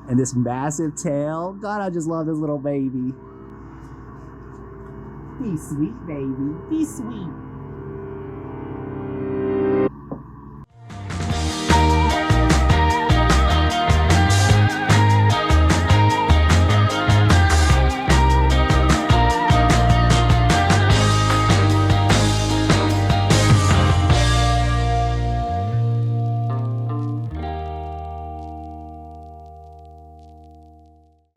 And this massive tail. God, I just love this little baby. Be sweet, baby. Be sweet.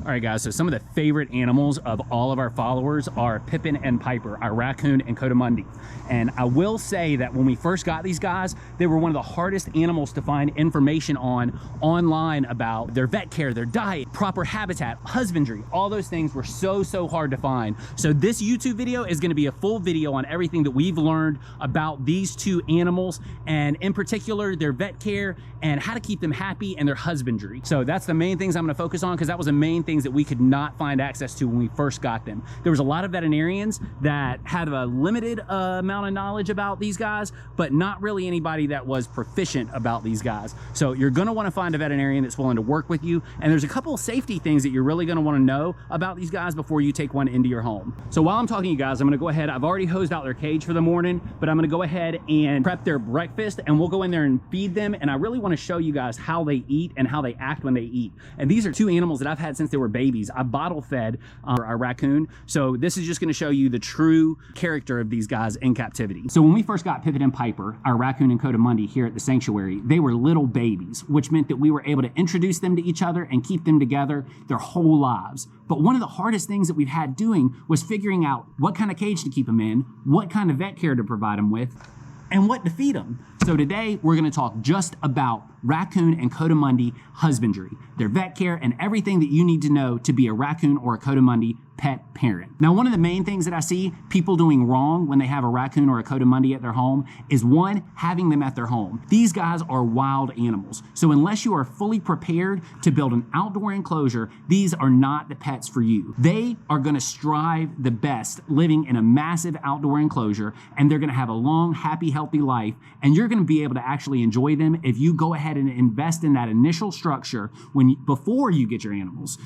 All right, guys, so some of the favorite animals of all of our followers are Pippin and Piper, our raccoon and Coati. And I will say that when we first got these guys, they were one of the hardest animals to find information on online about their vet care, their diet, proper habitat, husbandry. All those things were so hard to find. So this YouTube video is going to be a full video on everything that we've learned about these two animals, and in particular, their vet care and how to keep them happy and their husbandry. So that's the main things I'm going to focus on, because that was the main things that we could not find access to when we first got them. There was a lot of veterinarians that had a limited amount of knowledge about these guys, but not really anybody that was proficient about these guys. So you're going to want to find a veterinarian that's willing to work with you. And there's a couple of safety things that you're really going to want to know about these guys before you take one into your home. So while I'm talking to you guys, I'm going to go ahead. I've already hosed out their cage for the morning, but I'm going to go ahead and prep their breakfast, and we'll go in there and feed them. And I really want to show you guys how they eat and how they act when they eat. And these are two animals that I've had since they were babies. I bottle fed our raccoon. So this is just going to show you the true character of these guys in captivity. So when we first got Pippin and Piper, our raccoon and Coati here at the sanctuary, they were little babies, which meant that we were able to introduce them to each other and keep them together their whole lives. But one of the hardest things that we've had doing was figuring out what kind of cage to keep them in, what kind of vet care to provide them with, and what to feed them. So today we're going to talk just about raccoon and Coati husbandry, their vet care, and everything that you need to know to be a raccoon or a Coati pet parent. Now, one of the main things that I see people doing wrong when they have a raccoon or a Coati at their home is, one, having them at their home. These guys are wild animals. So unless you are fully prepared to build an outdoor enclosure, these are not the pets for you. They are going to strive the best living in a massive outdoor enclosure, and they're going to have a long, happy, healthy life, and you're going to be able to actually enjoy them if you go ahead and invest in that initial structure before you get your animals,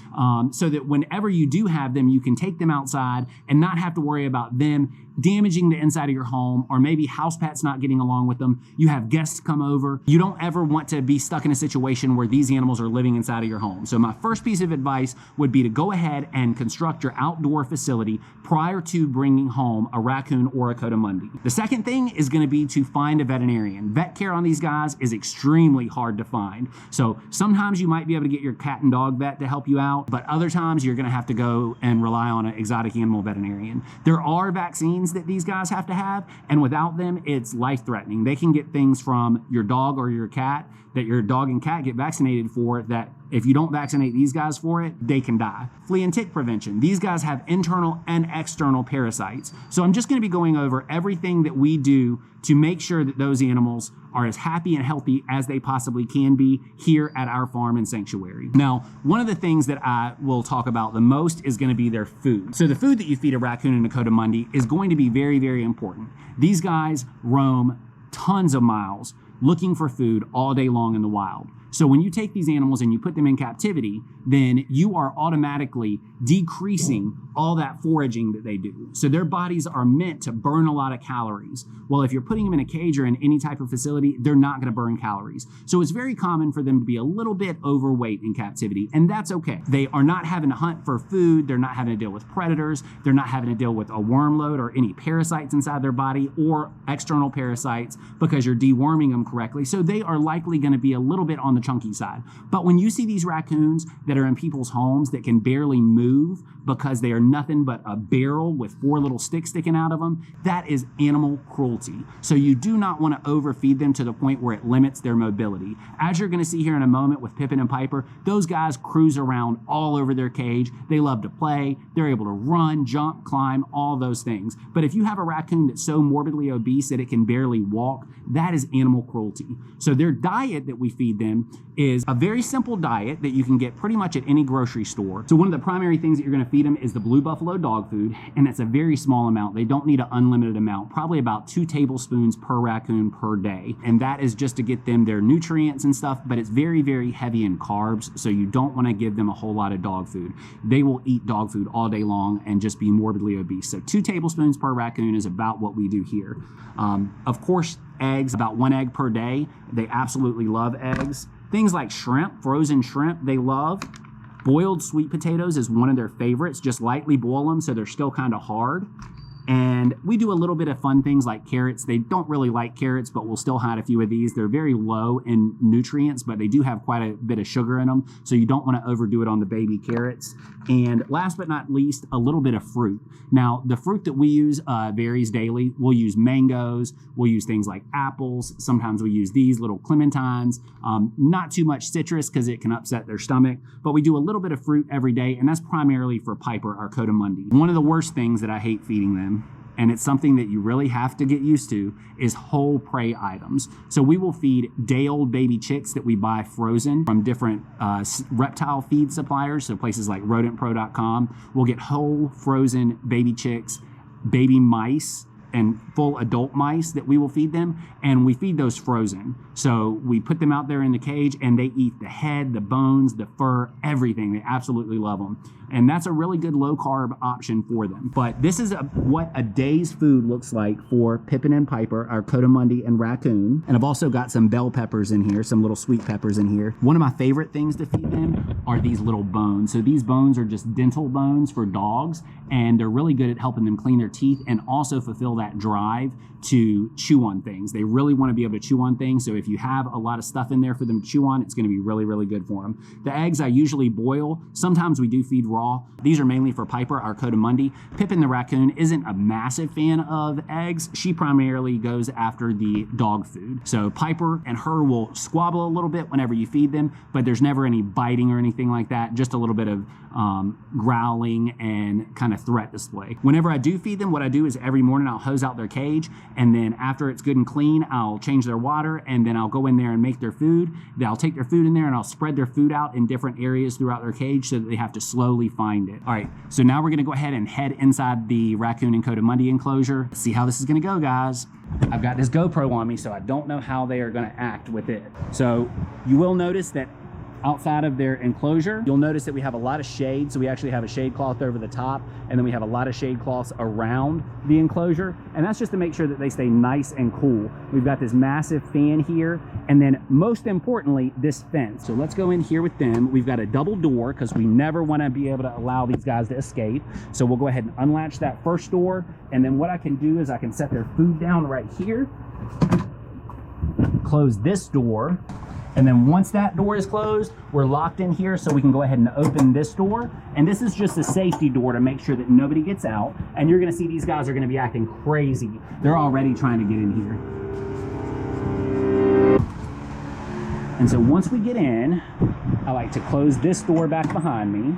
so that whenever you do have them, you can take them outside and not have to worry about them damaging the inside of your home, or maybe house pets not getting along with them. You have guests come over. You don't ever want to be stuck in a situation where these animals are living inside of your home. So my first piece of advice would be to go ahead and construct your outdoor facility prior to bringing home a raccoon or a Coati. The second thing is going to be to find a veterinarian. Vet care on these guys is extremely hard to find. So sometimes you might be able to get your cat and dog vet to help you out, but other times you're going to have to go and rely on an exotic animal veterinarian. There are vaccines that these guys have to have, and without them, it's life-threatening. They can get things from your dog or your cat that your dog and cat get vaccinated for, that if you don't vaccinate these guys for it, they can die. Flea and tick prevention. These guys have internal and external parasites. So I'm just going to be going over everything that we do to make sure that those animals are as happy and healthy as they possibly can be here at our farm and sanctuary. Now, one of the things that I will talk about the most is going to be their food. So the food that you feed a raccoon and a Coati is going to be very important. These guys roam tons of miles looking for food all day long in the wild. So when you take these animals and you put them in captivity, then you are automatically decreasing all that foraging that they do. So their bodies are meant to burn a lot of calories. Well, if you're putting them in a cage or in any type of facility, they're not going to burn calories. So it's very common for them to be a little bit overweight in captivity, and that's okay. They are not having to hunt for food. They're not having to deal with predators. They're not having to deal with a worm load or any parasites inside their body or external parasites, because you're deworming them correctly. So they are likely going to be a little bit on the chunky side. But when you see these raccoons that are in people's homes that can barely move because they are nothing but a barrel with 4 little sticks sticking out of them, that is animal cruelty. So you do not want to overfeed them to the point where it limits their mobility. As you're going to see here in a moment with Pippin and Piper, those guys cruise around all over their cage. They love to play. They're able to run, jump, climb, all those things. But if you have a raccoon that's so morbidly obese that it can barely walk, that is animal cruelty. So their diet that we feed them is a very simple diet that you can get pretty much at any grocery store. So one of the primary things that you're going to feed them is the Blue Buffalo dog food, and it's a very small amount. They don't need an unlimited amount, probably about 2 tablespoons per raccoon per day. And that is just to get them their nutrients and stuff, but it's very, very heavy in carbs, so you don't want to give them a whole lot of dog food. They will eat dog food all day long and just be morbidly obese. So 2 tablespoons per raccoon is about what we do here. Of course, eggs, about 1 egg per day. They absolutely love eggs. Things like shrimp, frozen shrimp, they love. Boiled sweet potatoes is one of their favorites. Just lightly boil them so they're still kind of hard. And we do a little bit of fun things like carrots. They don't really like carrots, but we'll still hide a few of these. They're very low in nutrients, but they do have quite a bit of sugar in them, so you don't want to overdo it on the baby carrots. And last but not least, a little bit of fruit. Now, the fruit that we use varies daily. We'll use mangoes. We'll use things like apples. Sometimes we use these little clementines. Not too much citrus because it can upset their stomach, but we do a little bit of fruit every day, and that's primarily for Piper, our Coati. One of the worst things that I hate feeding them, and it's something that you really have to get used to, is whole prey items. So we will feed day-old baby chicks that we buy frozen from different reptile feed suppliers, so places like rodentpro.com. We'll get whole frozen baby chicks, baby mice, and full adult mice that we will feed them, and we feed those frozen. So we put them out there in the cage and they eat the head, the bones, the fur, everything. They absolutely love them. And that's a really good low carb option for them. But this is what a day's food looks like for Pippin and Piper, our Coati and Raccoon. And I've also got some bell peppers in here, some little sweet peppers in here. One of my favorite things to feed them are these little bones. So these bones are just dental bones for dogs, and they're really good at helping them clean their teeth and also fulfill that drive to chew on things. They really want to be able to chew on things. So if you have a lot of stuff in there for them to chew on, it's going to be really, really good for them. The eggs I usually boil. Sometimes we do feed raw. These are mainly for Piper, our Coati. Pippin the raccoon isn't a massive fan of eggs. She primarily goes after the dog food. So Piper and her will squabble a little bit whenever you feed them, but there's never any biting or anything like that. Just a little bit of growling and kind of threat display. Whenever I do feed them, what I do is every morning I'll hose out their cage, and then after it's good and clean, I'll change their water, and then I'll go in there and make their food. Then I'll take their food in there and I'll spread their food out in different areas throughout their cage so that they have to slowly find it. All right, so now we're gonna go ahead and head inside the Raccoon and Coati enclosure. Let's see how this is gonna go, guys. I've got this GoPro on me, so I don't know how they are gonna act with it. So you will notice that outside of their enclosure, you'll notice that we have a lot of shade. So we actually have a shade cloth over the top, and then we have a lot of shade cloths around the enclosure. And that's just to make sure that they stay nice and cool. We've got this massive fan here, and then most importantly, this fence. So let's go in here with them. We've got a double door because we never want to be able to allow these guys to escape. So we'll go ahead and unlatch that first door. And then what I can do is I can set their food down right here, close this door. And then once that door is closed, we're locked in here, so we can go ahead and open this door. And this is just a safety door to make sure that nobody gets out. And you're gonna see these guys are gonna be acting crazy. They're already trying to get in here. And so once we get in, I like to close this door back behind me.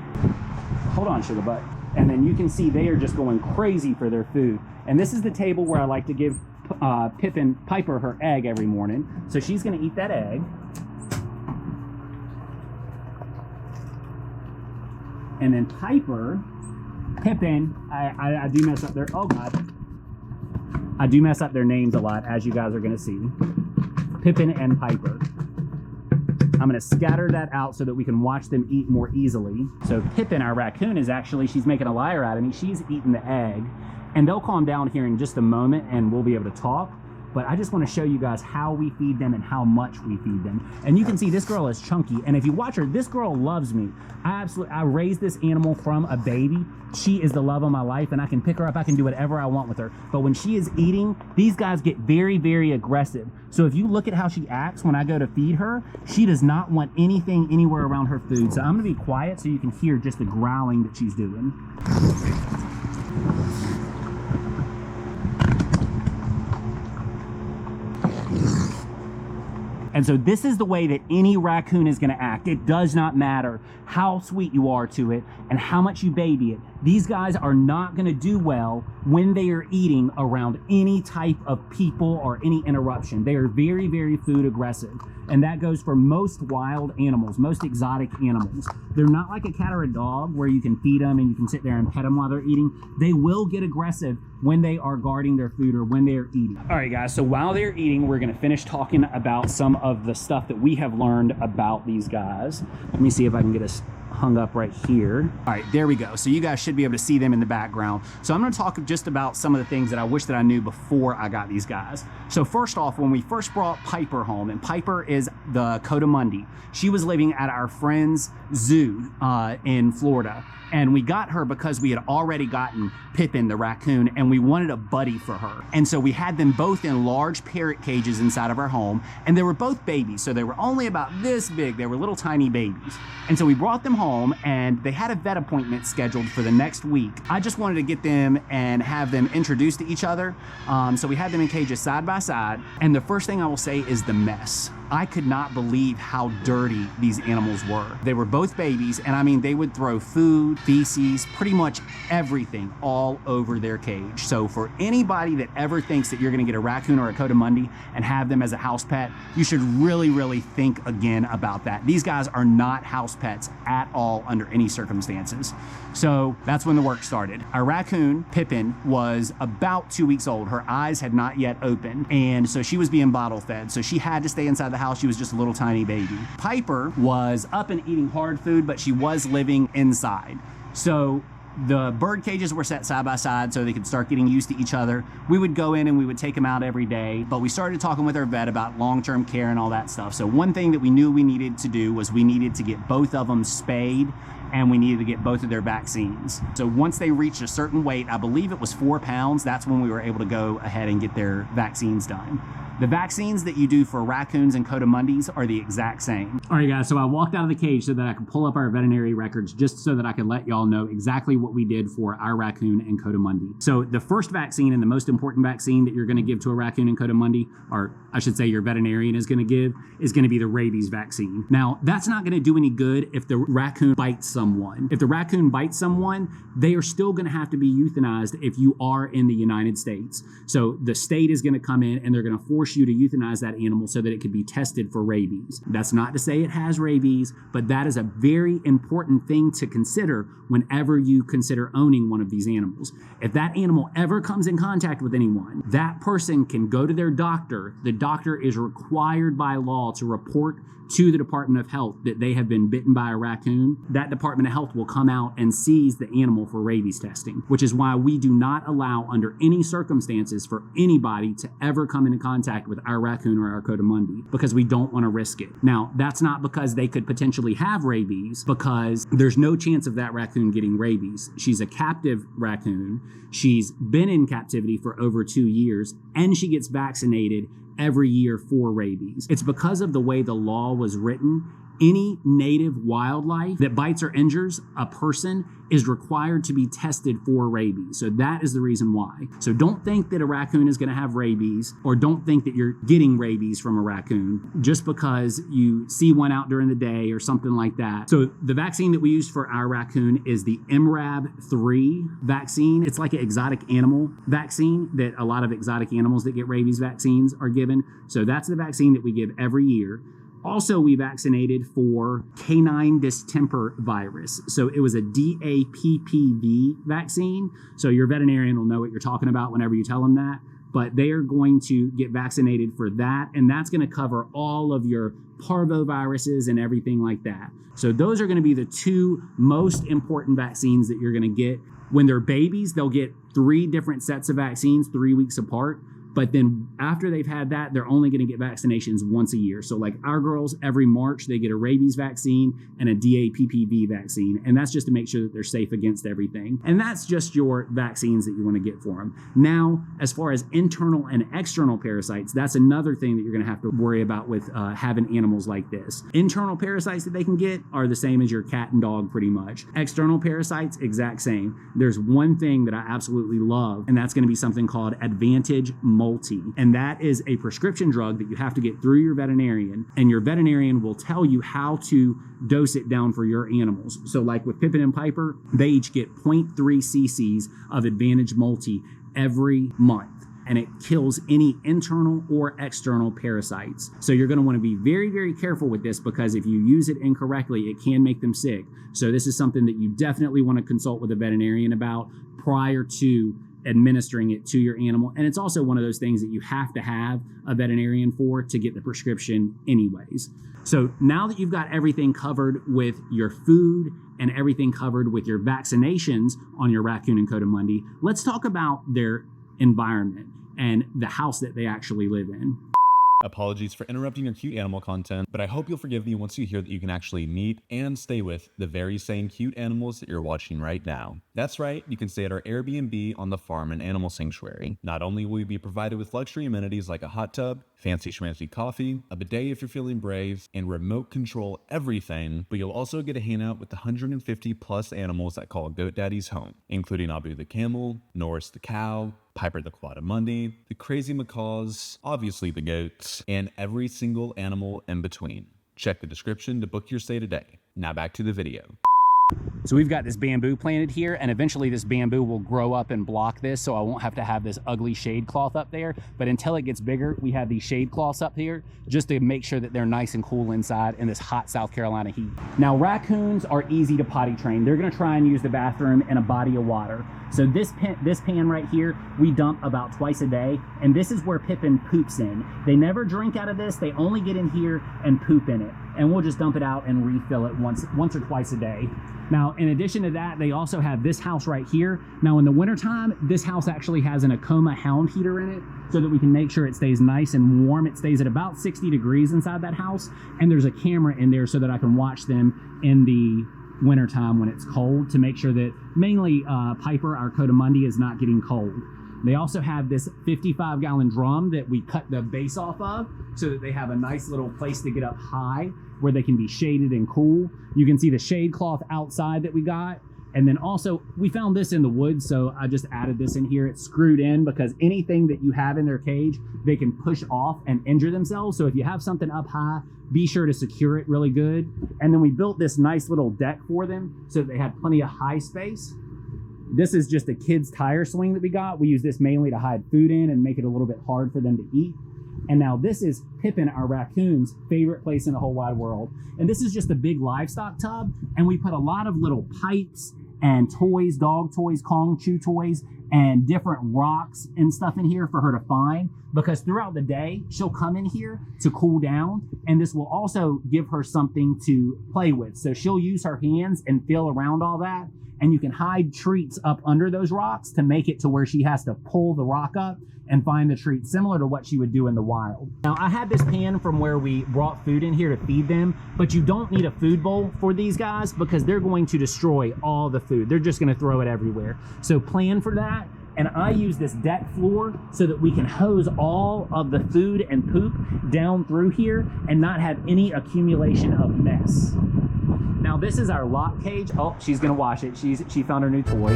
Hold on, sugar butt. And then you can see they are just going crazy for their food. And this is the table where I like to give Piper her egg every morning. So she's gonna eat that egg. And then Pippin, I do mess up their, oh God. I do mess up their names a lot, as you guys are gonna see. Pippin and Piper. I'm gonna scatter that out so that we can watch them eat more easily. So Pippin, our raccoon, is actually, she's making a liar out of me. She's eating the egg. And they'll calm down here in just a moment and we'll be able to talk. But I just want to show you guys how we feed them and how much we feed them. And you can see this girl is chunky. And if you watch her, this girl loves me. I raised this animal from a baby. She is the love of my life, and I can pick her up. I can do whatever I want with her. But when she is eating, these guys get very, very aggressive. So if you look at how she acts when I go to feed her, she does not want anything anywhere around her food. So I'm gonna be quiet so you can hear just the growling that she's doing. And so this is the way that any raccoon is gonna act. It does not matter how sweet you are to it and how much you baby it. These guys are not going to do well when they are eating around any type of people or any interruption. They are very, very food aggressive. And that goes for most wild animals, most exotic animals. They're not like a cat or a dog where you can feed them and you can sit there and pet them while they're eating. They will get aggressive when they are guarding their food or when they're eating. All right, guys, so while they're eating, we're gonna finish talking about some of the stuff that we have learned about these guys. Let me see if I can get us hung up right here. All right, there we go. So you guys should be able to see them in the background. So I'm gonna talk just about some of the things that I wish that I knew before I got these guys. So first off, when we first brought Piper home, and Piper is the Coati, she was living at our friend's zoo in Florida. And we got her because we had already gotten Pippin, the raccoon, and we wanted a buddy for her. And so we had them both in large parrot cages inside of our home, and they were both babies. So they were only about this big. They were little tiny babies. And so we brought them home, and they had a vet appointment scheduled for the next week. I just wanted to get them and have them introduced to each other. So we had them in cages side by side. And the first thing I will say is the mess. I could not believe how dirty these animals were. They were both babies, and I mean, they would throw food, feces, pretty much everything all over their cage. So for anybody that ever thinks that you're gonna get a raccoon or a Coati and have them as a house pet, you should really, really think again about that. These guys are not house pets at all under any circumstances. So that's when the work started. Our raccoon, Pippin, was about 2 weeks old. Her eyes had not yet opened, and so she was being bottle fed. So she had to stay inside the house. She was just a little tiny baby. Piper was up and eating hard food, but she was living inside. So the bird cages were set side by side so they could start getting used to each other. We would go in and we would take them out every day, but we started talking with our vet about long-term care and all that stuff. So one thing that we knew we needed to do was we needed to get both of them spayed, and we needed to get both of their vaccines. So once they reached a certain weight, I believe it was 4 pounds, that's when we were able to go ahead and get their vaccines done. The vaccines that you do for raccoons and Coati are the exact same. All right, guys, so I walked out of the cage so that I could pull up our veterinary records just so that I could let y'all know exactly what we did for our raccoon and Coati. So the first vaccine and the most important vaccine that you're gonna give to a raccoon and Coati, or I should say your veterinarian is gonna give, is gonna be the rabies vaccine. Now, that's not gonna do any good if the raccoon bites someone. If the raccoon bites someone, they are still gonna have to be euthanized if you are in the United States. So the state is gonna come in and they're gonna force you to euthanize that animal so that it could be tested for rabies. That's not to say it has rabies, but that is a very important thing to consider whenever you consider owning one of these animals. If that animal ever comes in contact with anyone, that person can go to their doctor. The doctor is required by law to report to the Department of Health that they have been bitten by a raccoon. That Department of Health will come out and seize the animal for rabies testing, which is why we do not allow under any circumstances for anybody to ever come into contact with our raccoon or our Coati, because we don't want to risk it. Now, that's not because they could potentially have rabies, because there's no chance of that raccoon getting rabies. She's a captive raccoon. She's been in captivity for over 2 years, and she gets vaccinated every year for rabies. It's because of the way the law was written. Any native wildlife that bites or injures a person is required to be tested for rabies. So that is the reason why. So don't think that a raccoon is going to have rabies, or don't think that you're getting rabies from a raccoon just because you see one out during the day or something like that. So the vaccine that we use for our raccoon is the MRAB3 vaccine. It's like an exotic animal vaccine that a lot of exotic animals that get rabies vaccines are given. So that's the vaccine that we give every year. Also, we vaccinated for canine distemper virus. So it was a DAPPV vaccine. So your veterinarian will know what you're talking about whenever you tell them that. But they are going to get vaccinated for that. And that's going to cover all of your parvoviruses and everything like that. So those are going to be the 2 most important vaccines that you're going to get. When they're babies, they'll get 3 different sets of vaccines 3 weeks apart. But then after they've had that, they're only going to get vaccinations once a year. So like our girls, every March, they get a rabies vaccine and a DAPPV vaccine. And that's just to make sure that they're safe against everything. And that's just your vaccines that you want to get for them. Now, as far as internal and external parasites, that's another thing that you're going to have to worry about with having animals like this. Internal parasites that they can get are the same as your cat and dog pretty much. External parasites, exact same. There's one thing that I absolutely love, and that's going to be something called Advantage multi, and that is a prescription drug that you have to get through your veterinarian, and your veterinarian will tell you how to dose it down for your animals. So like with Pippin and Piper, they each get 0.3 cc's of Advantage Multi every month, and it kills any internal or external parasites. So you're going to want to be very, very careful with this, because if you use it incorrectly, it can make them sick. So this is something that you definitely want to consult with a veterinarian about prior to administering it to your animal. And it's also one of those things that you have to have a veterinarian for to get the prescription anyways. So now that you've got everything covered with your food and everything covered with your vaccinations on your raccoon and coatimundi, let's talk about their environment and the house that they actually live in. Apologies for interrupting your cute animal content, but I hope you'll forgive me once you hear that you can actually meet and stay with the very same cute animals that you're watching right now. That's right, you can stay at our Airbnb on the farm and animal sanctuary. Not only will you be provided with luxury amenities like a hot tub, fancy schmancy coffee, a bidet if you're feeling brave, and remote control everything, but you'll also get to hang out with the 150 plus animals that call Goat Daddy's home, including Abu the camel, Norris the cow, Piper the coatimundi, the crazy macaws, obviously the goats, and every single animal in between. Check the description to book your stay today. Now back to the video. So we've got this bamboo planted here, and eventually this bamboo will grow up and block this, so I won't have to have this ugly shade cloth up there. But until it gets bigger, we have these shade cloths up here just to make sure that they're nice and cool inside in this hot South Carolina heat. Now, raccoons are easy to potty train. They're gonna try and use the bathroom in a body of water. So this pan right here, we dump about twice a day, and this is where Pippin poops in. They never drink out of this, they only get in here and poop in it. And we'll just dump it out and refill it once or twice a day. Now, in addition to that, they also have this house right here. Now, in the wintertime, this house actually has an Acoma hound heater in it so that we can make sure it stays nice and warm. It stays at about 60 degrees inside that house. And there's a camera in there so that I can watch them in the wintertime when it's cold to make sure that mainly Piper, our coatimundi, is not getting cold. They also have this 55-gallon drum that we cut the base off of so that they have a nice little place to get up high where they can be shaded and cool. You can see the shade cloth outside that we got. And then also, we found this in the woods, so I just added this in here. It's screwed in because anything that you have in their cage, they can push off and injure themselves. So if you have something up high, be sure to secure it really good. And then we built this nice little deck for them so that they had plenty of high space. This is just a kid's tire swing that we got. We use this mainly to hide food in and make it a little bit hard for them to eat. And now this is Pippin, our raccoon's favorite place in the whole wide world. And this is just a big livestock tub. And we put a lot of little pipes and toys, dog toys, Kong chew toys, and different rocks and stuff in here for her to find, because throughout the day, she'll come in here to cool down, and this will also give her something to play with. So she'll use her hands and feel around all that, and you can hide treats up under those rocks to make it to where she has to pull the rock up and find the treat, similar to what she would do in the wild. Now, I had this pan from where we brought food in here to feed them, but you don't need a food bowl for these guys because they're going to destroy all the food. They're just gonna throw it everywhere. So plan for that. And I use this deck floor so that we can hose all of the food and poop down through here and not have any accumulation of mess. Now, this is our lock cage. Oh, she's gonna wash it. She found her new toy.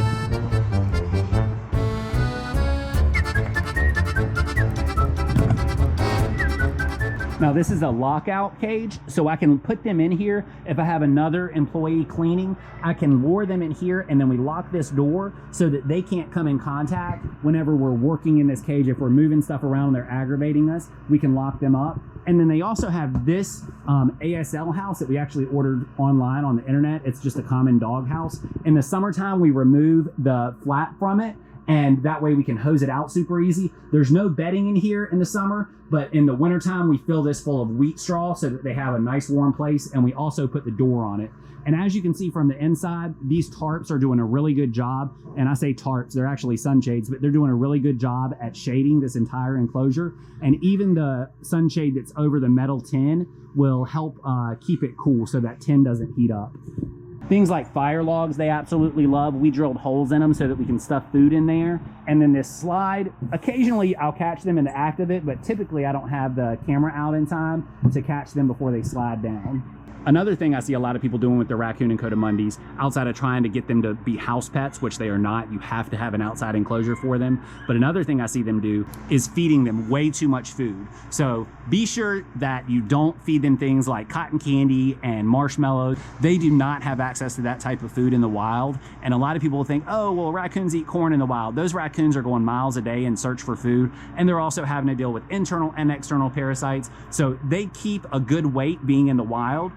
Now this is a lockout cage, so I can put them in here. If I have another employee cleaning, I can lure them in here, and then we lock this door so that they can't come in contact whenever we're working in this cage. If we're moving stuff around and they're aggravating us, we can lock them up. And then they also have this ASL house that we actually ordered online on the internet. It's just a common dog house. In the summertime, we remove the flat from it, and that way we can hose it out super easy. There's no bedding in here in the summer, but in the wintertime, we fill this full of wheat straw so that they have a nice warm place, and we also put the door on it. And as you can see from the inside, these tarps are doing a really good job. And I say tarps, they're actually sunshades, but they're doing a really good job at shading this entire enclosure. And even the sunshade that's over the metal tin will help keep it cool so that tin doesn't heat up. Things like fire logs, they absolutely love. We drilled holes in them so that we can stuff food in there. And then this slide, occasionally I'll catch them in the act of it, but typically I don't have the camera out in time to catch them before they slide down. Another thing I see a lot of people doing with their raccoon and coatimundis, outside of trying to get them to be house pets, which they are not, you have to have an outside enclosure for them. But another thing I see them do is feeding them way too much food. So be sure that you don't feed them things like cotton candy and marshmallows. They do not have access to that type of food in the wild. And a lot of people think, oh, well, raccoons eat corn in the wild. Those raccoons are going miles a day in search for food. And they're also having to deal with internal and external parasites. So they keep a good weight being in the wild.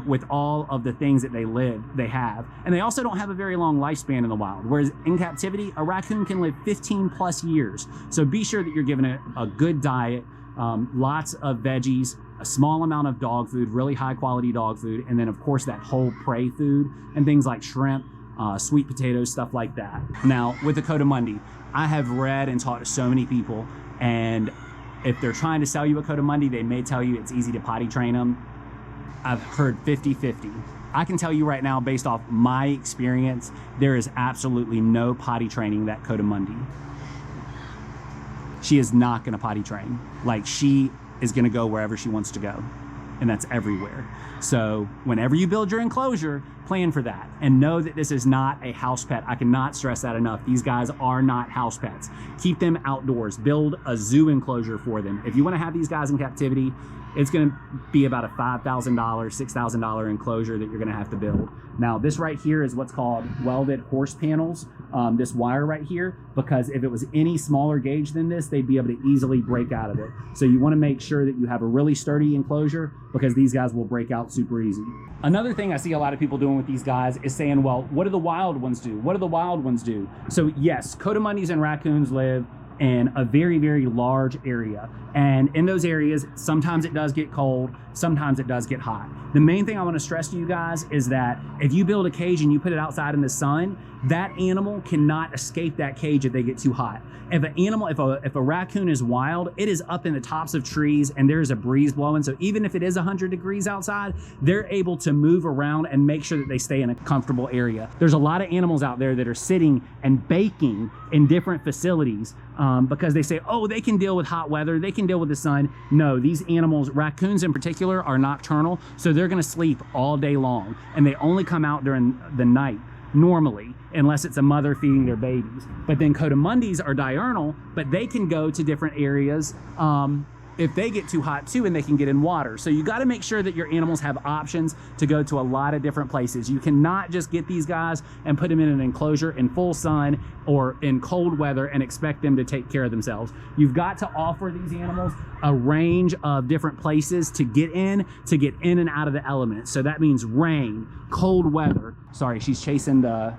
With all of the things that they have. And they also don't have a very long lifespan in the wild. Whereas in captivity, a raccoon can live 15 plus years. So be sure that you're giving it a good diet, lots of veggies, a small amount of dog food, really high quality dog food. And then of course that whole prey food and things like shrimp, sweet potatoes, stuff like that. Now with the coatimundi, I have read and talked to so many people, and if they're trying to sell you a coatimundi, they may tell you it's easy to potty train them. I've heard 50-50. I can tell you right now, based off my experience, there is absolutely no potty training that coatimundi. She is not gonna potty train. Like, she is gonna go wherever she wants to go, and that's everywhere. So whenever you build your enclosure, plan for that and know that this is not a house pet. I cannot stress that enough. These guys are not house pets. Keep them outdoors. Build a zoo enclosure for them. If you want to have these guys in captivity, it's going to be about a $5,000, $6,000 enclosure that you're going to have to build. Now, this right here is what's called welded horse panels, this wire right here, because if it was any smaller gauge than this, they'd be able to easily break out of it. So you want to make sure that you have a really sturdy enclosure, because these guys will break out super easy. Another thing I see a lot of people doing with these guys is saying, well, what do the wild ones do? What do the wild ones do? So yes, coatimundis and raccoons live in a very, very large area. And in those areas, sometimes it does get cold, sometimes it does get hot. The main thing I want to stress to you guys is that if you build a cage and you put it outside in the sun, that animal cannot escape that cage if they get too hot. If an animal, if a raccoon is wild, it is up in the tops of trees and there's a breeze blowing. So even if it is 100 degrees outside, they're able to move around and make sure that they stay in a comfortable area. There's a lot of animals out there that are sitting and baking in different facilities because they say, oh, they can deal with hot weather, they can deal with the sun. No, these animals, raccoons in particular, are nocturnal, so they're gonna sleep all day long, and they only come out during the night normally, unless it's a mother feeding their babies. But then coatimundis are diurnal, but they can go to different areas if they get too hot too, and they can get in water. So you got to make sure that your animals have options to go to a lot of different places. You cannot just get these guys and put them in an enclosure in full sun or in cold weather and expect them to take care of themselves. You've got to offer these animals a range of different places to get in and out of the elements. So that means rain, cold weather. Sorry, she's chasing the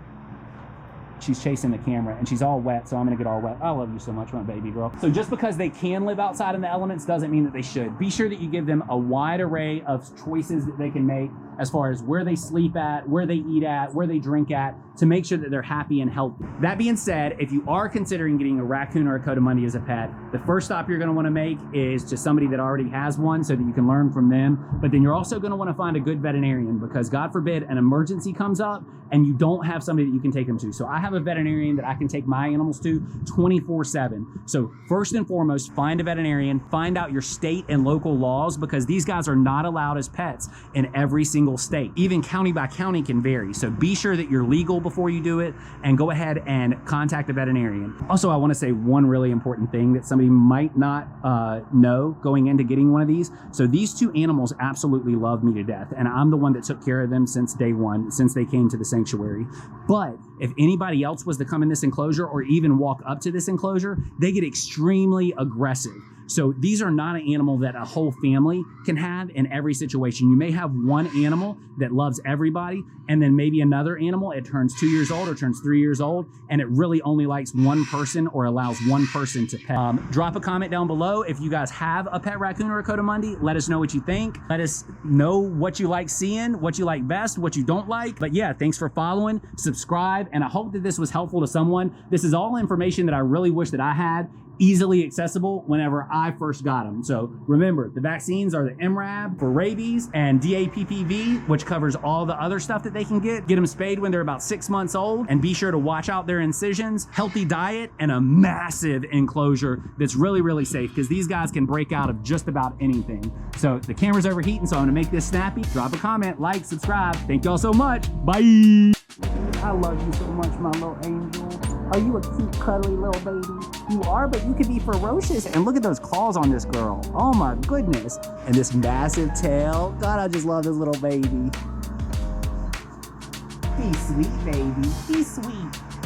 camera and she's all wet, so I'm gonna get all wet. I love you so much, my baby girl. So just because they can live outside in the elements doesn't mean that they should. Be sure that you give them a wide array of choices that they can make as far as where they sleep at, where they eat at, where they drink at, to make sure that they're happy and healthy. That being said, if you are considering getting a raccoon or a coatimundi as a pet, the first stop you're gonna wanna make is to somebody that already has one so that you can learn from them. But then you're also gonna wanna find a good veterinarian, because God forbid an emergency comes up and you don't have somebody that you can take them to. So I have a veterinarian that I can take my animals to 24/7. So first and foremost, find a veterinarian, find out your state and local laws, because these guys are not allowed as pets in every single state. Even county by county can vary. So be sure that you're legal before you do it, and go ahead and contact a veterinarian. Also, I wanna say one really important thing that somebody might not know going into getting one of these. So these two animals absolutely love me to death, and I'm the one that took care of them since day one, since they came to the sanctuary. But if anybody else was to come in this enclosure or even walk up to this enclosure, they get extremely aggressive. So these are not an animal that a whole family can have in every situation. You may have one animal that loves everybody, and then maybe another animal, it turns 2 years old or turns 3 years old, and it really only likes one person or allows one person to pet. Drop a comment down below if you guys have a pet raccoon or a coatimundi. Let us know what you think. Let us know what you like seeing, what you like best, what you don't like. But yeah, thanks for following, subscribe, and I hope that this was helpful to someone. This is all information that I really wish that I had, easily accessible whenever I first got them. So remember, the vaccines are the MRAB for rabies and DAPPV, which covers all the other stuff that they can get. Get them spayed when they're about 6 months old, and be sure to watch out their incisions, healthy diet, and a massive enclosure that's really, really safe, because these guys can break out of just about anything. So the camera's overheating, so I'm gonna make this snappy. Drop a comment, like, subscribe. Thank y'all so much. Bye. I love you so much, my little angel. Are you a cute, cuddly little baby? You are, but you can be ferocious. And look at those claws on this girl. Oh my goodness. And this massive tail. God, I just love this little baby. Be sweet, baby. Be sweet.